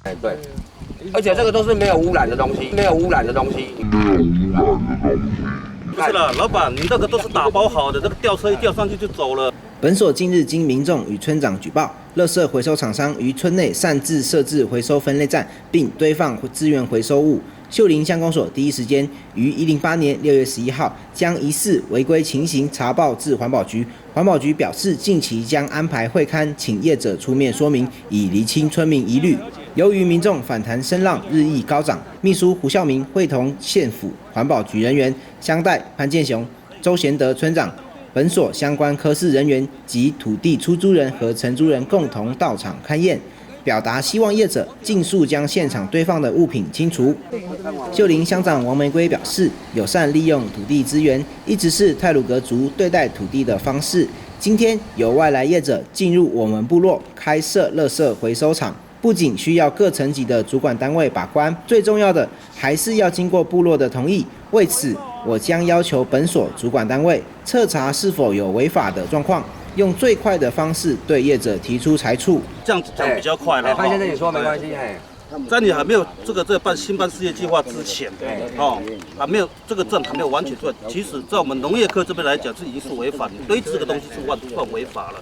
哎，对，而且这个都是没有污染的东西，没有污染的东西。不是啦，老板，你那个都是打包好的，这个吊车一吊上去就走了。本所近日经民众与村长举报，垃圾回收厂商于村内擅自设置回收分类站，并堆放资源回收物。秀林乡公所第一时间于108年6月11号将疑似违规情形查报至环保局。环保局表示，近期将安排会勘，请业者出面说明，以厘清村民疑虑。由于民众反弹声浪日益高涨，秘书胡孝明会同县府环保局人员、乡代潘建雄、周贤德村长、本所相关科室人员及土地出租人和承租人共同到场勘验，表达希望业者尽速将现场堆放的物品清除。秀林乡长王玫瑰表示，友善利用土地资源一直是太鲁阁族对待土地的方式。今天有外来业者进入我们部落开设垃圾回收厂，不仅需要各层级的主管单位把关，最重要的还是要经过部落的同意。为此，我将要求本所主管单位彻查是否有违法的状况，用最快的方式对业者提出裁处。这样子讲比较快了。潘先生，你说没关系，哎。在你还没有这办新办事业计划之前，还没有这个证还没有完全出来。其实，在我们农业科这边来讲，是已经是违法，你堆置这个东西是算违法了，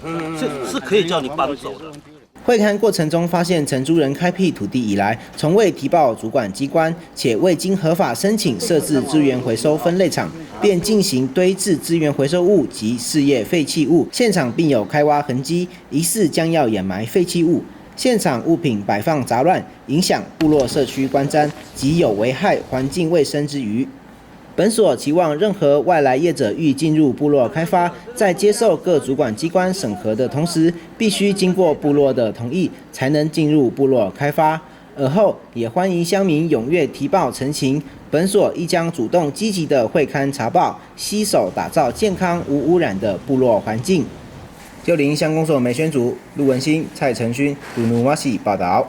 是可以叫你搬走的。会勘过程中发现，承租人开辟土地以来，从未提报主管机关，且未经合法申请设置资源回收分类厂，便进行堆置资源回收物及事业废弃物，现场并有开挖痕迹，疑似将要掩埋废弃物。现场物品摆放杂乱，影响部落社区观瞻及有危害环境卫生之余。本所期望任何外来业者欲进入部落开发，在接受各主管机关审核的同时，必须经过部落的同意，才能进入部落开发。而后也欢迎乡民踊跃提报陈情，本所亦将主动积极的会勘查报，携手打造健康无污染的部落环境。秀林乡公所美宣组陆文新、蔡成勋、鲁努瓦西报道。